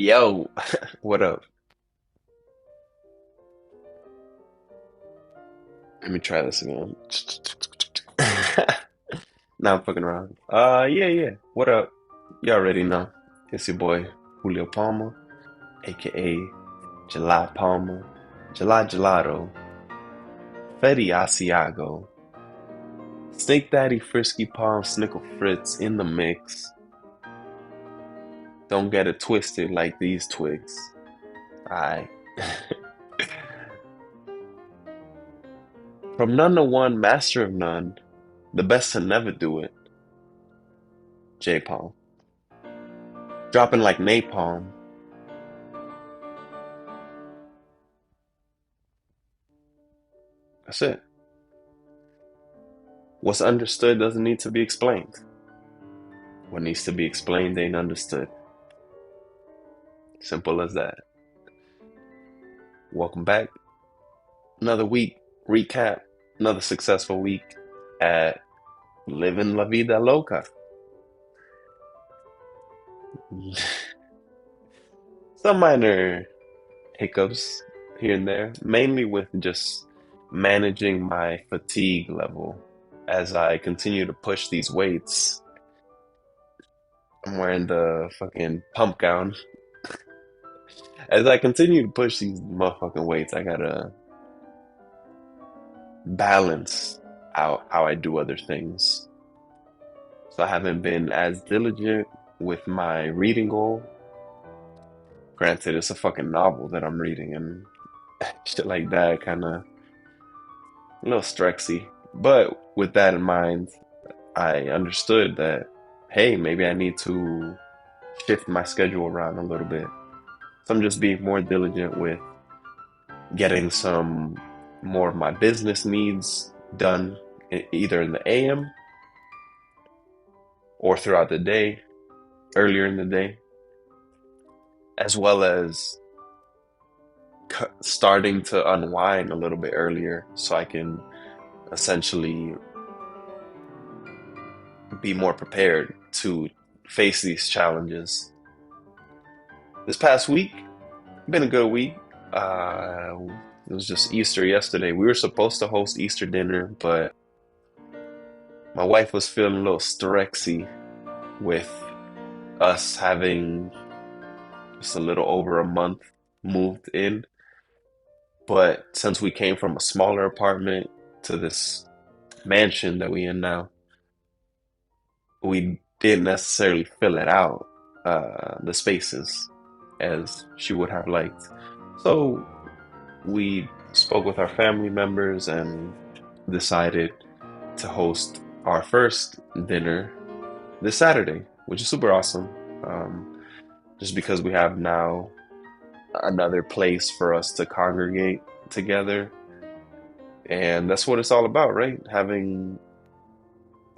Yo, what up? Let me try this again. Now I'm fucking around. Yeah. What up? You already know. It's your boy Julio Palma, aka July Palma, July Gelato, Fetty Asiago, Snake Daddy Frisky Palm Snickle Fritz in the mix. Don't get it twisted like these twigs. Alright. From none to one, master of none, the best to never do it, J Palm. Dropping like napalm. That's it. What's understood doesn't need to be explained. What needs to be explained ain't understood. Simple as that. Welcome back. Another week. Recap. Another successful week at Living La Vida Loca. Some minor hiccups here and there, mainly with just managing my fatigue level as I continue to push these weights. I'm wearing the fucking pump gown. As I continue to push these motherfucking weights, I gotta balance out how I do other things. So I haven't been as diligent with my reading goal. Granted, it's a fucking novel that I'm reading and shit like that, kind of a little stressy. But with that in mind, I understood that, hey, maybe I need to shift my schedule around a little bit. So I'm just being more diligent with getting some more of my business needs done either in the AM or throughout the day, earlier in the day, as well as starting to unwind a little bit earlier so I can essentially be more prepared to face these challenges. This past week, been a good week. It was just Easter yesterday. We were supposed to host Easter dinner, but my wife was feeling a little stressy with us having just a little over a month moved in. But since we came from a smaller apartment to this mansion that we in now, we didn't necessarily fill it out, the spaces, as she would have liked. So we spoke with our family members and decided to host our first dinner this Saturday, which is super awesome. Um, just because we have now another place for us to congregate together. And that's what it's all about, right? Having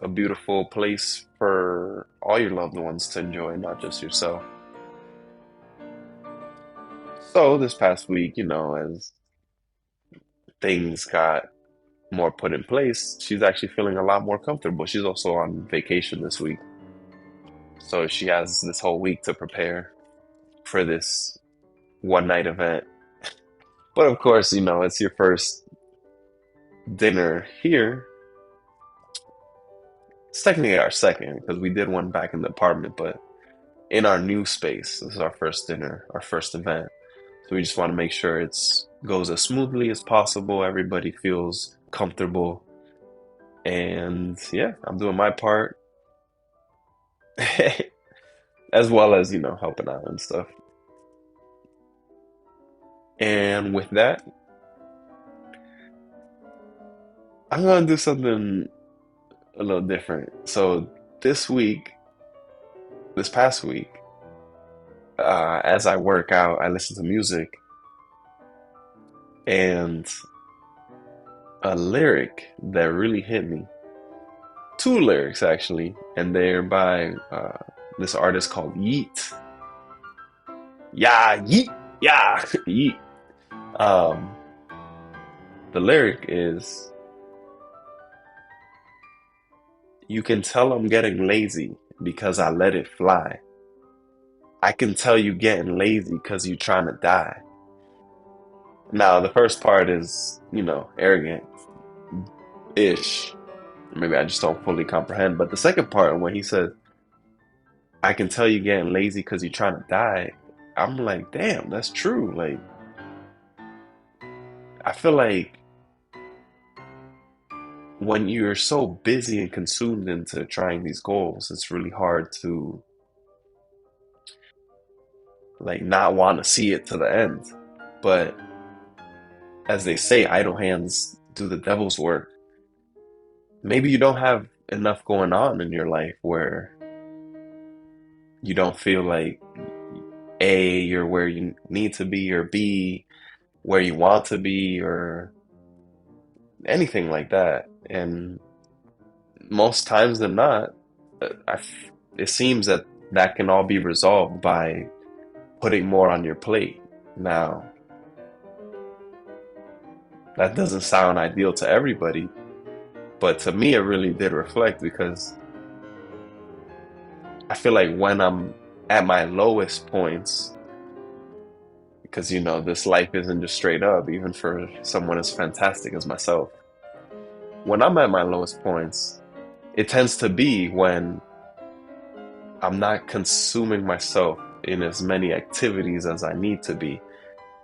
a beautiful place for all your loved ones to enjoy, not just yourself. So this past week, as things got more put in place, she's actually feeling a lot more comfortable. She's also on vacation this week. So she has this whole week to prepare for this one night event. But of course, it's your first dinner here. It's technically our second because we did one back in the apartment, but in our new space, this is our first dinner, our first event. So we just want to make sure it's goes as smoothly as possible. Everybody feels comfortable. And yeah, I'm doing my part as well as, helping out and stuff. And with that, I'm gonna do something a little different. So this week, this past week, as I work out, I listen to music and a lyric that really hit me. Two lyrics actually, and they're by this artist called Yeat. Yeah, Yeat, yeah, Yeat. Um, the lyric is, "You can tell I'm getting lazy because I let it fly. I can tell you getting lazy because you trying to die. Now, the first part is, arrogant-ish. Maybe I just don't fully comprehend. But the second part, when he says, I can tell you getting lazy because you're trying to die, I'm like, damn, that's true. Like, I feel like when you're so busy and consumed into trying these goals, it's really hard to like not want to see it to the end. But as they say, idle hands do the devil's work. Maybe you don't have enough going on in your life where you don't feel like A, you're where you need to be, or B, where you want to be, or anything like that. And most times than not, it seems that that can all be resolved by putting more on your plate. Now, that doesn't sound ideal to everybody, but to me, it really did reflect because I feel like when I'm at my lowest points, because this life isn't just straight up, even for someone as fantastic as myself. When I'm at my lowest points, it tends to be when I'm not consuming myself in as many activities as I need to be.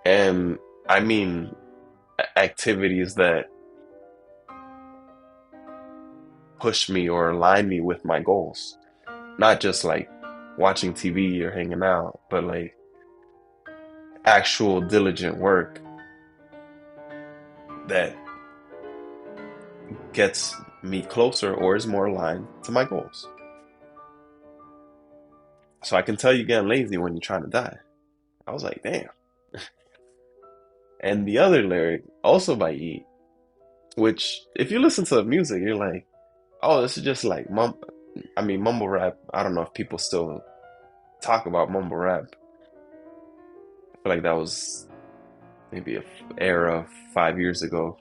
And I mean activities that push me or align me with my goals. Not just like watching TV or hanging out, but like actual diligent work that gets me closer or is more aligned to my goals. So I can tell you getting lazy when you're trying to die. I was like, damn. And the other lyric, also by Yeat, which if you listen to the music, you're like, oh, this is just like mumble rap. I don't know if people still talk about mumble rap. I feel like that was maybe a era 5 years ago.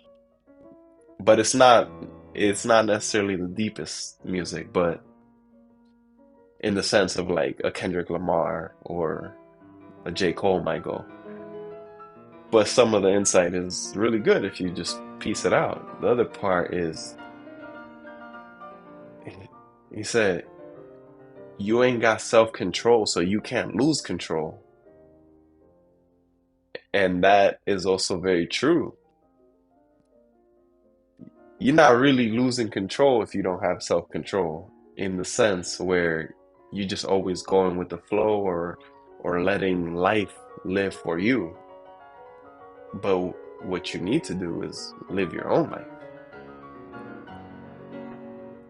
But it's not necessarily the deepest music, but in the sense of like a Kendrick Lamar or a J. Cole might go. But some of the insight is really good if you just piece it out. The other part is he said, you ain't got self-control, so you can't lose control. And that is also very true. You're not really losing control if you don't have self-control, in the sense where you're just always going with the flow or letting life live for you. But what you need to do is live your own life.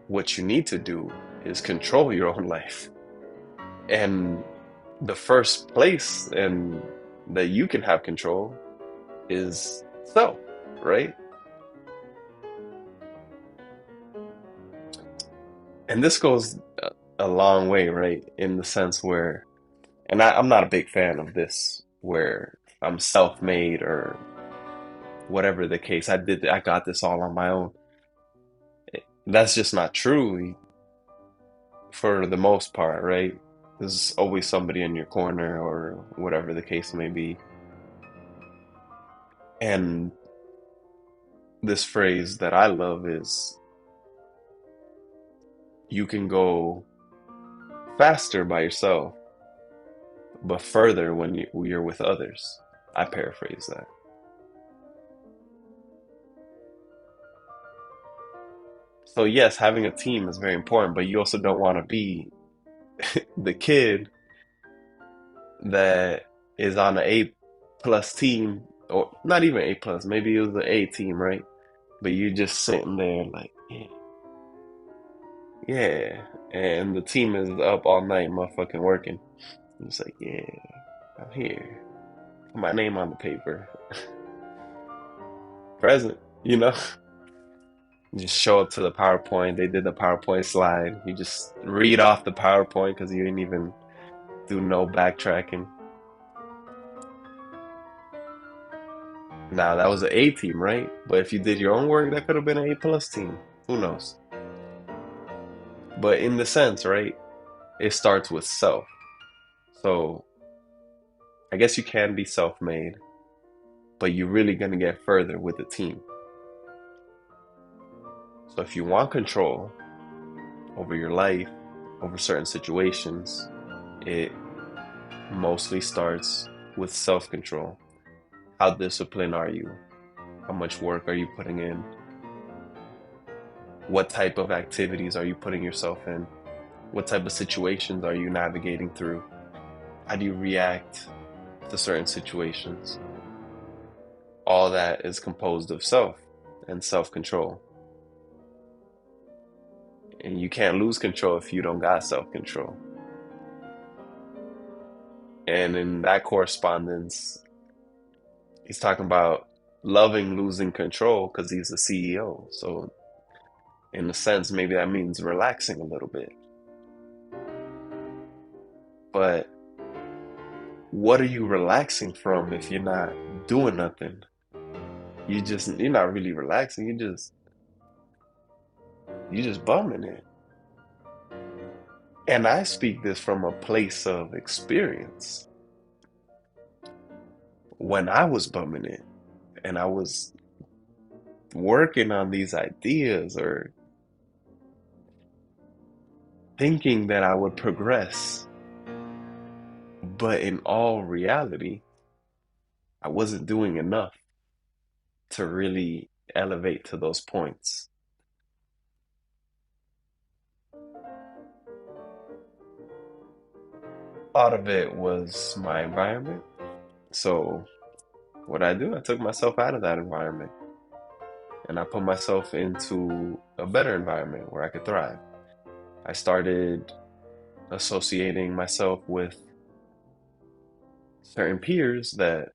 What you need to do is control your own life. And the first place and that you can have control is self, right? And this goes a long way, right? In the sense where, and I'm not a big fan of this, where I'm self-made or whatever the case. I got this all on my own. That's just not true for the most part, right? There's always somebody in your corner or whatever the case may be. And this phrase that I love is, you can go faster by yourself, but further when you're with others. I paraphrase that. So yes, having a team is very important, but you also don't want to be the kid that is on an A+ team, or not even A+, maybe it was the A team, right? But you're just sitting there like, yeah, yeah, and the team is up all night motherfucking working. It's like, yeah, I'm here. Put my name on the paper. Present, you know? You just show up to the PowerPoint. They did the PowerPoint slide. You just read off the PowerPoint because you didn't even do no backtracking. Now that was an A team, right? But if you did your own work, that could have been an A+ team. Who knows? But in the sense, right? It starts with self. So I guess you can be self-made, but you're really going to get further with a team. So if you want control over your life, over certain situations, it mostly starts with self-control. How disciplined are you? How much work are you putting in? What type of activities are you putting yourself in? What type of situations are you navigating through? How do you react to certain situations? All that is composed of self and self-control. And you can't lose control if you don't got self-control. And in that correspondence, he's talking about loving losing control because he's the CEO. So, in a sense, maybe that means relaxing a little bit. But what are you relaxing from if you're not doing nothing? You're not really relaxing. You just bumming it. And I speak this from a place of experience. When I was bumming it and I was working on these ideas or thinking that I would progress, but in all reality, I wasn't doing enough to really elevate to those points. A lot of it was my environment. So, what I do, I took myself out of that environment and I put myself into a better environment where I could thrive. I started associating myself with certain peers that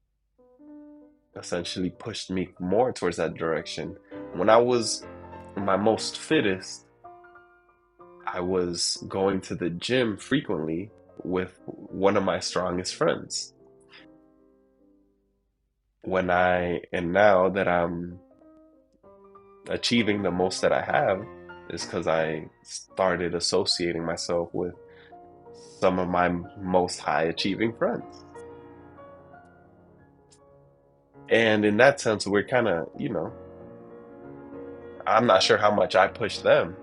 essentially pushed me more towards that direction. When I was my most fittest, I was going to the gym frequently with one of my strongest friends. And now that I'm achieving the most that I have, is because I started associating myself with some of my most high achieving friends. And in that sense, we're kind of, I'm not sure how much I push them.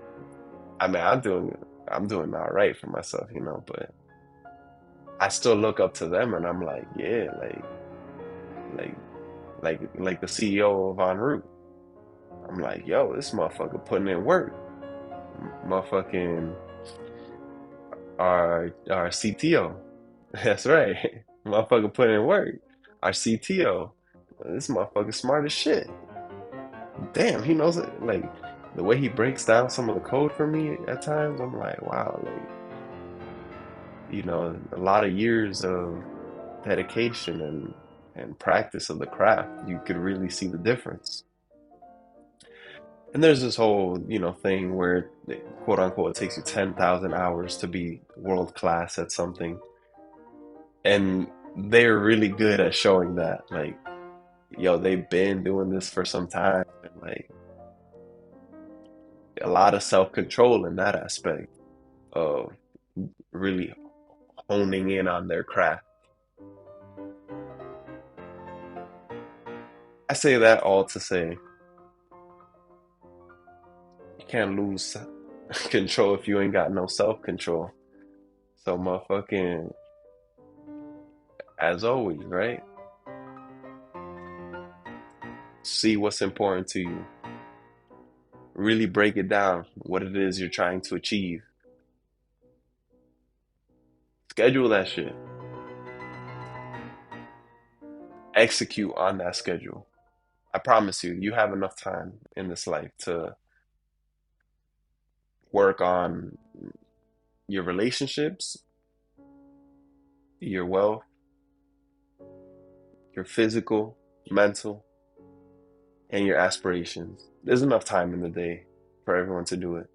I mean, I'm doing all right for myself, but I still look up to them and I'm like, yeah, like, like the CEO of En route. I'm like, yo, this motherfucker putting in work. Motherfucking our CTO. That's right. Motherfucker putting in work. Our CTO. This motherfucker smart as shit. Damn, he knows it. Like the way he breaks down some of the code for me at times, I'm like, wow, like, a lot of years of dedication and practice of the craft, you could really see the difference. And there's this whole, thing where, quote unquote, it takes you 10,000 hours to be world class at something. And they're really good at showing that. Like, yo, they've been doing this for some time. And like, a lot of self-control in that aspect of really honing in on their craft. I say that all to say you can't lose control if you ain't got no self-control. So, motherfucking, as always, right? See what's important to you. Really break it down, what it is you're trying to achieve. Schedule that shit. Execute on that schedule. I promise you, you have enough time in this life to work on your relationships, your wealth, your physical, mental, and your aspirations. There's enough time in the day for everyone to do it.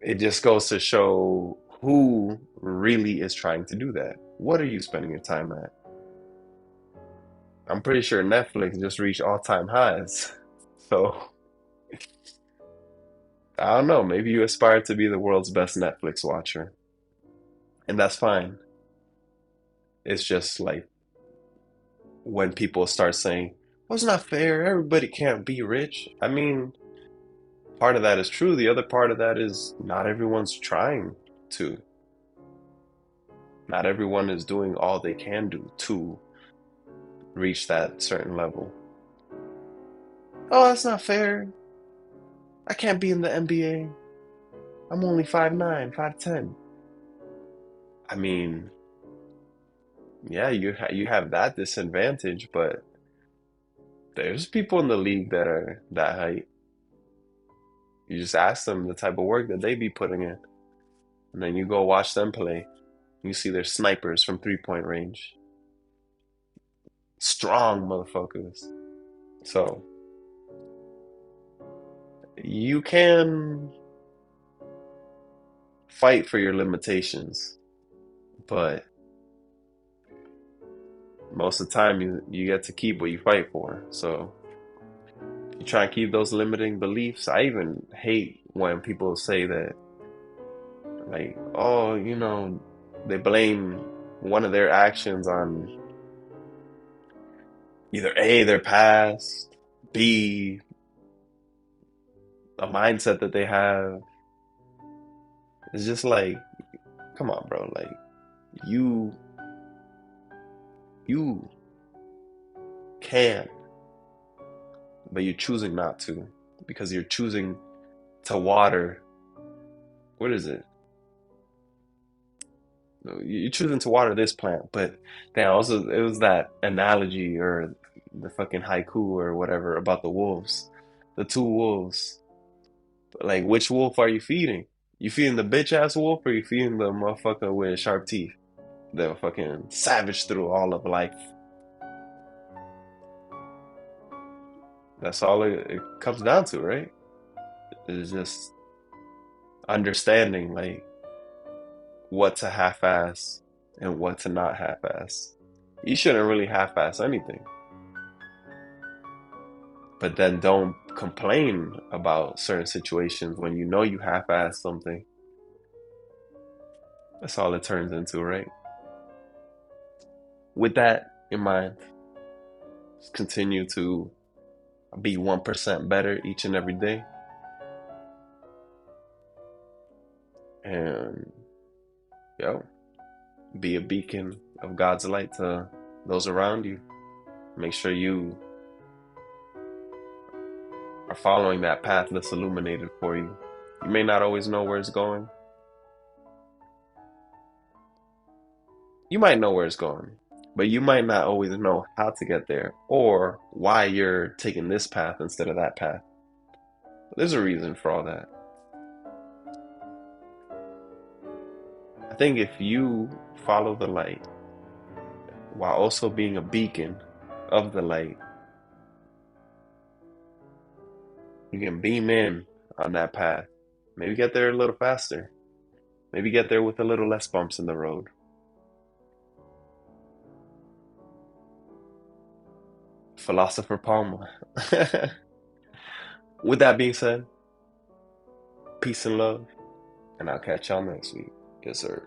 It just goes to show who really is trying to do that. What are you spending your time at? I'm pretty sure Netflix just reached all-time highs. So, I don't know, maybe you aspire to be the world's best Netflix watcher. and that's fine. It's just like when people start saying, "Well, it's not fair. Everybody can't be rich." I mean, part of that is true. The other part of that is not everyone's trying to. Not everyone is doing all they can do to reach that certain level. Oh, that's not fair. I can't be in the NBA. I'm only 5'9", 5'10". I mean, yeah, you have that disadvantage, but there's people in the league that are that height. You just ask them the type of work that they be putting in, and then you go watch them play. You see they're snipers from 3-point range. Strong motherfuckers. So you can fight for your limitations, but most of the time you get to keep what you fight for. So you try and keep those limiting beliefs. I even hate when people say that, like, oh, they blame one of their actions on either A, their past, B, a mindset that they have. It's just like, come on, bro. Like, you you can, but you're choosing not to because you're choosing to water. What is it? You're choosing to water this plant, but damn, also it was that analogy or the fucking haiku or whatever about the wolves, the two wolves. Like, which wolf are you feeding? You feeding the bitch ass wolf or you feeding the motherfucker with sharp teeth? They'll fucking savage through all of life. That's all it comes down to, right? It's just understanding like what to half-ass and what to not half-ass. You shouldn't really half-ass anything, but then don't complain about certain situations when you know you half-ass something. That's all it turns into, right? With that in mind, just continue to be 1% better each and every day. And yo, be a beacon of God's light to those around you. Make sure you are following that path that's illuminated for you. You may not always know where it's going. You might know where it's going, but you might not always know how to get there or why you're taking this path instead of that path. There's a reason for all that. I think if you follow the light while also being a beacon of the light, you can beam in on that path. Maybe get there a little faster. Maybe get there with a little less bumps in the road. Philosopher Palmer. With that being said, peace and love, and I'll catch y'all next week. Yes, sir.